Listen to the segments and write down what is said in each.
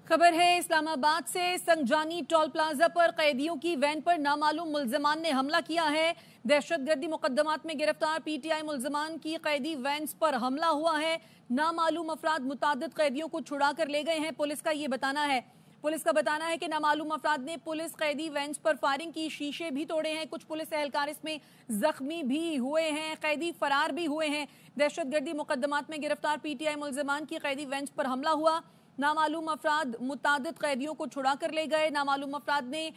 खबर है इस्लामाबाद से। संजानी टोल प्लाजा पर कैदियों की वैन पर नामालूम मुल्जिमान ने हमला किया है। दहशतगर्दी मुकदमात में गिरफ्तार पीटीआई मुल्जिमान की कैदी वैन पर हमला हुआ है। नामालूम अफराद मुतादिद कैदियों को छुड़ा कर ले गए हैं, पुलिस का ये बताना है। पुलिस का बताना है कि नामालूम अफराद ने पुलिस कैदी वैन पर फायरिंग की, शीशे भी तोड़े हैं। कुछ पुलिस एहलकार इसमें जख्मी भी हुए हैं, कैदी फरार भी हुए हैं। दहशतगर्दी मुकदमात में गिरफ्तार पीटीआई मुल्जिमान की कैदी वैन पर हमला हुआ। नामालूम अफराद मुतादिद कैदियों को छुड़ा कर ले गए। नामालूम अफराद ने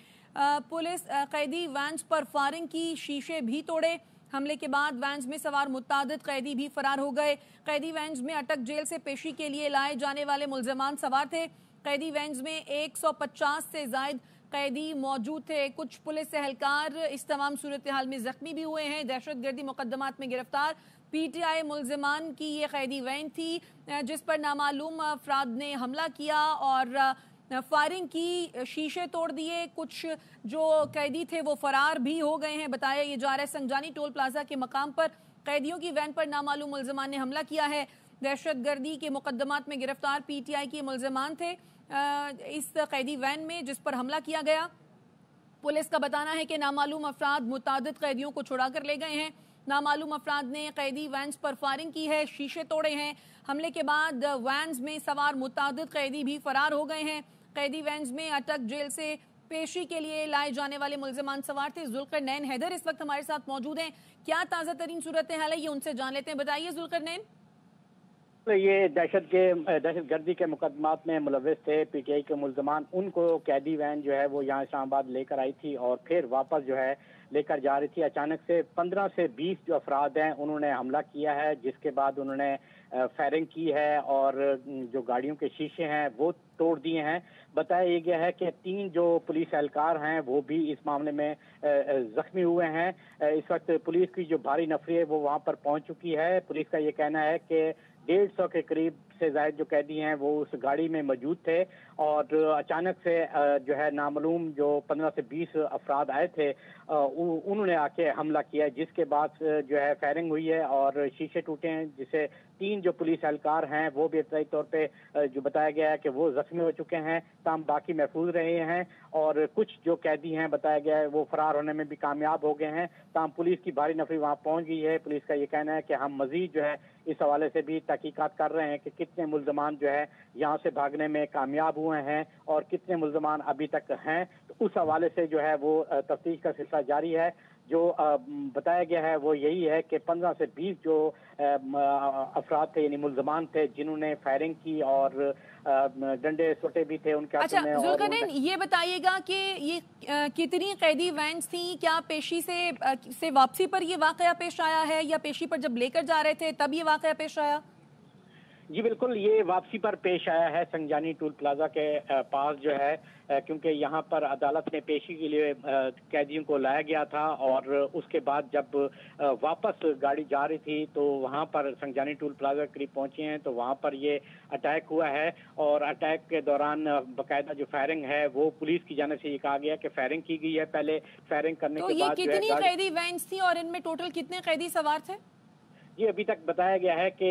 पुलिस कैदी वैन पर फायरिंग की, शीशे भी तोड़े। हमले के बाद वैन में सवार मुतादिद कैदी भी फरार हो गए। कैदी वैन में अटक जेल से पेशी के लिए लाए जाने वाले मुल्जिमान सवार थे। कैदी वैन में 150 से ज्यादा कैदी मौजूद थे। कुछ पुलिस एहलकार इस तमाम सूरत हाल में जख्मी भी हुए हैं। दहशतगर्दी मुकदमात में गिरफ्तार पीटीआई मुल्जिमान की ये कैदी वैन थी जिस पर नामालूम अफराद ने हमला किया और फायरिंग की, शीशे तोड़ दिए। कुछ जो कैदी थे वो फरार भी हो गए हैं, बताया ये जा रहा है। संजानी टोल प्लाजा के मकाम पर कैदियों की वैन पर नामालूम मुल्जिमान ने हमला किया है। दहशतगर्दी के मुकदमात में गिरफ्तार पीटीआई के मुल्जिमान थे इस कैदी वैन में जिस पर हमला किया गया। पुलिस का बताना है कि नामालूम अफराद मुतादिद कैदियों को छुड़ा कर ले गए हैं। नामालूम अफराद ने कैदी वैन्स पर फायरिंग की है, शीशे तोड़े हैं। हमले के बाद वैन्स में सवार मुतादिद कैदी भी फरार हो गए हैं। कैदी वैन्स में अटक जेल से पेशी के लिए लाए जाने वाले मुल्जिमान सवार थे। जुल्करनैन हैदर इस वक्त हमारे साथ मौजूद हैं। क्या ताज़ा तरीन सूरत हाल है ये उनसे जान लेते हैं। बताइए जुल्करनैन। ये दहशतगर्दी के मुकदमात में मुलविस थे पीटीआई के मुल्जिमान, उनको कैदी वैन जो है वो यहाँ इस्लामाबाद लेकर आई थी और फिर वापस जो है लेकर जा रही थी। अचानक से 15 से 20 जो अफराद हैं उन्होंने हमला किया है, जिसके बाद उन्होंने फायरिंग की है और जो गाड़ियों के शीशे हैं वो तोड़ दिए हैं। बताया ये गया है कि 3 जो पुलिस एहलकार हैं वो भी इस मामले में जख्मी हुए हैं। इस वक्त पुलिस की जो भारी नफरी है वो वहाँ पर पहुँच चुकी है। पुलिस का ये कहना है कि 150 के करीब से ज्यादा जो कैदी हैं वो उस गाड़ी में मौजूद थे और अचानक से जो है नामालूम जो 15 से 20 अफराद आए थे उन्होंने आके हमला किया, जिसके बाद जो है फायरिंग हुई है और शीशे टूटे हैं, जिसे 3 जो पुलिस एहलकार हैं वो भी इब्तदाई तौर पे जो बताया गया है कि वो जख्मी हो चुके हैं, ताम बाकी महफूज रहे हैं और कुछ जो कैदी हैं बताया गया है वो फरार होने में भी कामयाब हो गए हैं। ताम पुलिस की भारी नफरी वहाँ पहुँच गई है। पुलिस का ये कहना है कि हम मजीद जो है इस हवाले से भी तहकीकात कर रहे हैं कि कितने मुल्जिमान जो है यहाँ से भागने में कामयाब हुए हैं और कितने मुल्जिमान अभी तक हैं। तो उस हवाले से जो है वो तफ्तीश का सिलसिला जारी है। जो बताया गया है वो यही है कि 15 से 20 जो अफराद थे यानी मुल्जिमान थे जिन्होंने फायरिंग की और डंडे सोटे भी थे उनके हाथों में। जुल्करनैन ये बताइएगा कि ये कितनी कैदी वैन्स थी, क्या पेशी से वापसी पर ये वाकया पेश आया है या पेशी पर जब लेकर जा रहे थे तब ये वाकया पेश आया? जी बिल्कुल, ये वापसी पर पेश आया है संजानी टोल प्लाजा के पास जो है, क्योंकि यहाँ पर अदालत ने पेशी के लिए कैदियों को लाया गया था और उसके बाद जब वापस गाड़ी जा रही थी तो वहाँ पर संजानी टोल प्लाजा के करीब पहुँचे हैं तो वहाँ पर ये अटैक हुआ है और अटैक के दौरान बाकायदा जो फायरिंग है वो पुलिस की जानिब से ये कहा गया कि फायरिंग की गई है। पहले फायरिंग करने के बाद कितनी कैदी वैन्स थी और इनमें टोटल कितने कैदी सवार थे? ये अभी तक बताया गया है कि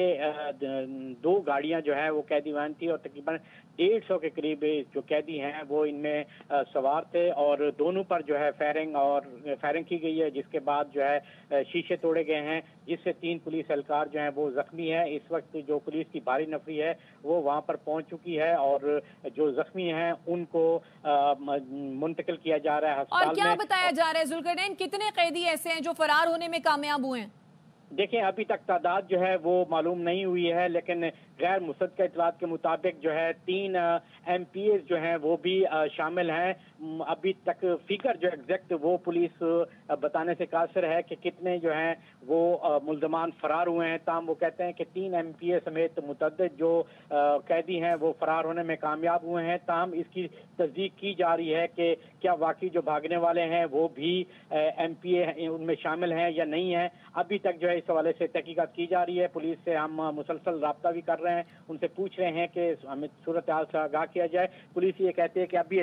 2 गाड़ियां जो है वो कैदी वैन थी और तकरीबन 150 के करीब जो कैदी हैं वो इनमें सवार थे और दोनों पर जो है फायरिंग की गई है, जिसके बाद जो है शीशे तोड़े गए हैं, जिससे 3 पुलिस एहलकार जो हैं वो जख्मी है। इस वक्त जो पुलिस की भारी नफरी है वो वहाँ पर पहुँच चुकी है और जो जख्मी हैं उनको मुंतकिल किया जा रहा है अस्पताल में। और क्या बताया जा रहा है जुल्करनैन, कितने कैदी ऐसे हैं जो फरार होने में कामयाब हुए हैं? देखिए अभी तक तादाद जो है वो मालूम नहीं हुई है, लेकिन गैर मुसद्दक़ इत्तलात के मुताबिक जो है 3 MPs जो हैं वो भी शामिल हैं। अभी तक फिगर जो एग्जैक्ट वो पुलिस बताने से कासिर है कि कितने जो हैं वो मुल्ज़मान फरार हुए हैं। ताम वो कहते हैं कि 3 MPs समेत मुतअद्दिद जो कैदी हैं वो फरार होने में कामयाब हुए हैं। ताम इसकी तस्दीक की जा रही है कि क्या वाकई जो भागने वाले हैं वो भी MPA उनमें शामिल हैं या नहीं है। अभी तक जो है इस हवाले से तहकीकात की जा रही है। पुलिस से हम मुसलसल रब्ता भी कर रहे हैं, उनसे पूछ रहे हैं कि हमें सूरत हाल से आगाह किया जाए। पुलिस ये कहती है कि अभी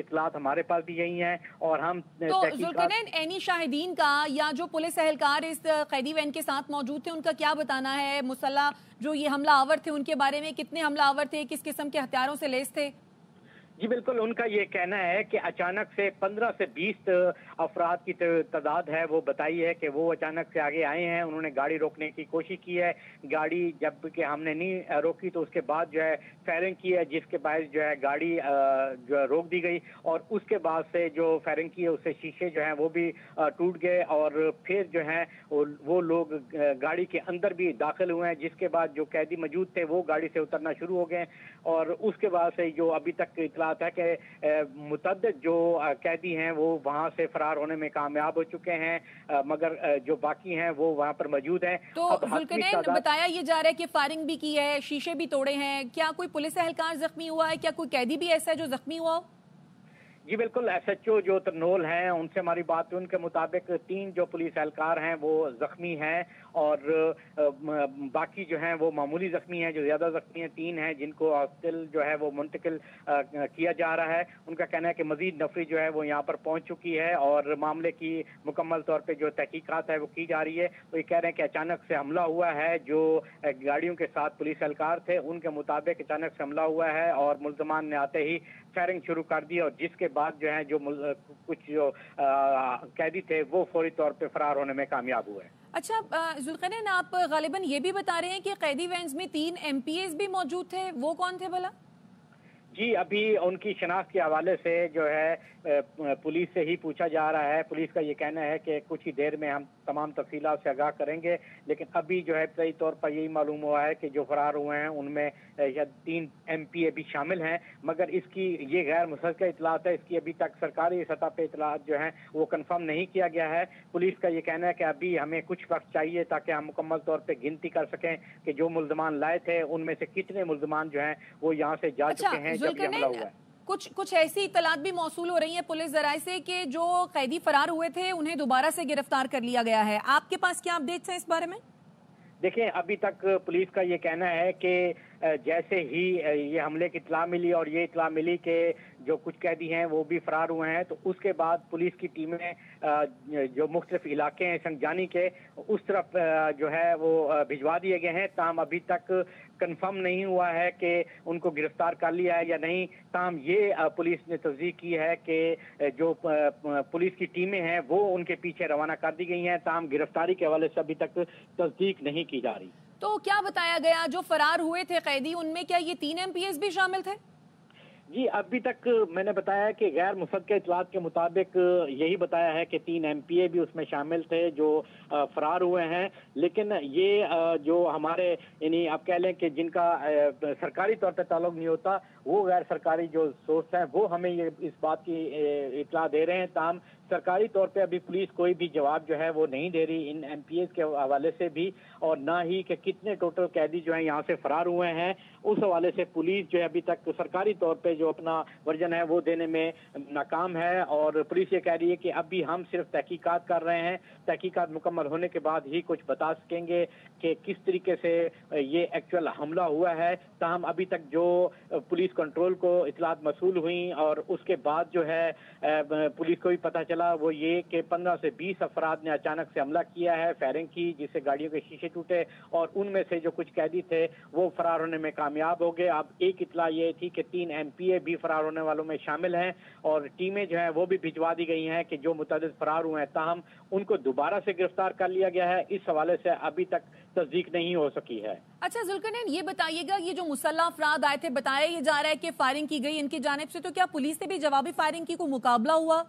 इतलात हमारे पास भी यही हैं और हम तो जुल्करनैन एनी शाहिदीन का या जो पुलिस एहलकार इस कैदी वैन के साथ मौजूद थे उनका क्या बताना है? मुसल्ला जो ये हमला आवर थे उनके बारे में, कितने हमला आवर थे, किस किस्म के हथियारों से लैस थे? जी बिल्कुल, उनका ये कहना है कि अचानक से 15 से 20 अफराद की तादाद है, वो बताई है कि वो अचानक से आगे आए हैं। उन्होंने गाड़ी रोकने की कोशिश की है, गाड़ी जब कि हमने नहीं रोकी तो उसके बाद जो है फायरिंग की है, जिसके बायस जो है गाड़ी जो है रोक दी गई और उसके बाद से जो फायरिंग की है उससे शीशे जो हैं वो भी टूट गए और फिर जो है वो लोग गाड़ी के अंदर भी दाखिल हुए हैं, जिसके बाद जो कैदी मौजूद थे वो गाड़ी से उतरना शुरू हो गए और उसके बाद से जो अभी तक इतला है कि मुतअद्दिद जो कैदी हैं वो वहां से फरार होने में कामयाब हो चुके हैं, मगर जो बाकी हैं वो वहां पर मौजूद हैं। तो जुल्करनैन, बताया ये जा रहा है कि फायरिंग भी की है, शीशे भी तोड़े हैं, क्या कोई पुलिस एहलकार जख्मी हुआ है, क्या कोई कैदी भी ऐसा है जो जख्मी हुआ हो? जी बिल्कुल, SHO जो तरनोल हैं उनसे हमारी बात हुई, उनके मुताबिक 3 जो पुलिस एहलकार हैं वो जख्मी हैं और बाकी जो हैं वो मामूली जख्मी हैं। जो ज्यादा जख्मी हैं 3 हैं जिनको हॉस्पिटल जो है वो मुंतकिल किया जा रहा है। उनका कहना है कि मजीद नफरी जो है वो यहाँ पर पहुंच चुकी है और मामले की मुकम्मल तौर पर जो तहकीकात है वो की जा रही है। वो ये कह रहे हैं कि अचानक से हमला हुआ है, जो गाड़ियों के साथ पुलिस एहलकार थे उनके मुताबिक अचानक से हमला हुआ है और मुल्जमान ने आते ही फायरिंग शुरू कर दी और जिसके बाद जो है जो कुछ जो कैदी थे वो फौरी तौर पे फरार होने में कामयाब हुए। अच्छा जुल्करनैन, आप गालिबन ये भी बता रहे हैं कि कैदी वैन्स में 3 MPAs भी मौजूद थे, वो कौन थे भला? जी, अभी उनकी शनाख्त के हवाले से जो है पुलिस से ही पूछा जा रहा है। पुलिस का ये कहना है कि कुछ ही देर में हम तमाम तफसीलात से आगाह करेंगे, लेकिन अभी जो है सही तौर पर यही मालूम हुआ है कि जो फरार हुए हैं उनमें या 3 MPA भी शामिल हैं, मगर इसकी ये गैर मुसद्दक़ इतलात है। इसकी अभी तक सरकारी सतह पे इतलात जो हैं वो कंफर्म नहीं किया गया है। पुलिस का ये कहना है कि अभी हमें कुछ वक्त चाहिए ताकि हम मुकम्मल तौर पर गिनती कर सकें कि जो मुल्जमान लाए थे उनमें से कितने मुल्जमान जो हैं वो यहाँ से जा चुके हैं जब ये हमला हुआ है। कुछ ऐसी इतलात भी मौसूल हो रही है पुलिस जराये से कि जो कैदी फरार हुए थे उन्हें दोबारा से गिरफ्तार कर लिया गया है। आपके पास क्या अपडेट्स हैं इस बारे में? देखिए, अभी तक पुलिस का ये कहना है कि जैसे ही ये हमले की इतला मिली और ये इतला मिली कि जो कुछ कैदी हैं वो भी फरार हुए हैं, तो उसके बाद पुलिस की टीमें जो मुख्तलिफ इलाके हैं संजानी के उस तरफ जो है वो भिजवा दिए गए हैं। ताहम अभी तक कंफर्म नहीं हुआ है कि उनको गिरफ्तार कर लिया है या नहीं। ताहम ये पुलिस ने तस्दीक की है कि जो पुलिस की टीमें हैं वो उनके पीछे रवाना कर दी गई हैं। ताहम गिरफ्तारी के हवाले से अभी तक तस्दीक नहीं की जा रही। तो क्या बताया गया, जो फरार हुए थे कैदी उनमें क्या ये 3 MPAs भी शामिल थे? जी, अभी तक मैंने बताया कि गैर मुसद्दक़ इतलात के मुताबिक यही बताया है कि 3 MPA भी उसमें शामिल थे जो फरार हुए हैं, लेकिन ये जो हमारे यानी आप कह लें कि जिनका सरकारी तौर पर ताल्लुक नहीं होता, वो गैर सरकारी जो सोर्स हैं वो हमें ये इस बात की इतला दे रहे हैं। ताम सरकारी तौर पे अभी पुलिस कोई भी जवाब जो है वो नहीं दे रही इन MPAs के हवाले से भी, और ना ही कि कितने टोटल कैदी जो हैं यहाँ से फरार हुए हैं उस हवाले से पुलिस जो है अभी तक सरकारी तौर पे जो अपना वर्जन है वो देने में नाकाम है। और पुलिस ये कह रही है कि अभी हम सिर्फ तहकीकात कर रहे हैं, तहकीकात मुकम्मल होने के बाद ही कुछ बता सकेंगे कि किस तरीके से ये एक्चुअल हमला हुआ है। ताहम अभी तक जो पुलिस कंट्रोल को इतलात मसूल हुई और उसके बाद जो है पुलिस को भी पता चला वो ये कि 15 से 20 अफराद ने अचानक से हमला किया है, फायरिंग की, जिससे गाड़ियों के शीशे टूटे और उनमें से जो कुछ कैदी थे वो फरार होने में कामयाब हो गए। अब एक इतला ये थी कि 3 MPA भी फरार होने वालों में शामिल हैं और टीमें जो हैं वो भी भिजवा दी गई हैं कि जो मुतअद्दिद फरार हुए हैं, ताहम उनको दोबारा से गिरफ्तार कर लिया गया है। इस हवाले से अभी तक तस्दीक नहीं हो सकी है। अच्छा जुल्करनैन, ये बताइएगा, ये जो मुसल्लह अफराद आए थे, बताया ये जा रहा है कि फायरिंग की गई इनकी जानिब से, तो क्या पुलिस ने भी जवाबी फायरिंग की, कोई मुकाबला हुआ?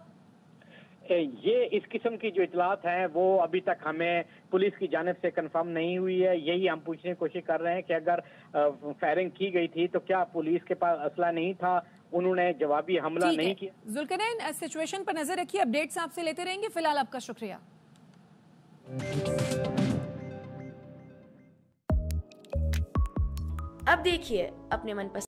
ये इस किस्म की जो इतलात हैं वो अभी तक हमें पुलिस की जानिब से कंफर्म नहीं हुई है। यही हम पूछने की कोशिश कर रहे हैं कि अगर फायरिंग की गई थी तो क्या पुलिस के पास असला नहीं था, उन्होंने जवाबी हमला नहीं किया? जुल्करनैन, सिचुएशन पर नजर रखिए, अपडेट्स आपसे लेते रहेंगे। फिलहाल आपका शुक्रिया। अब देखिए अपने मनपसंद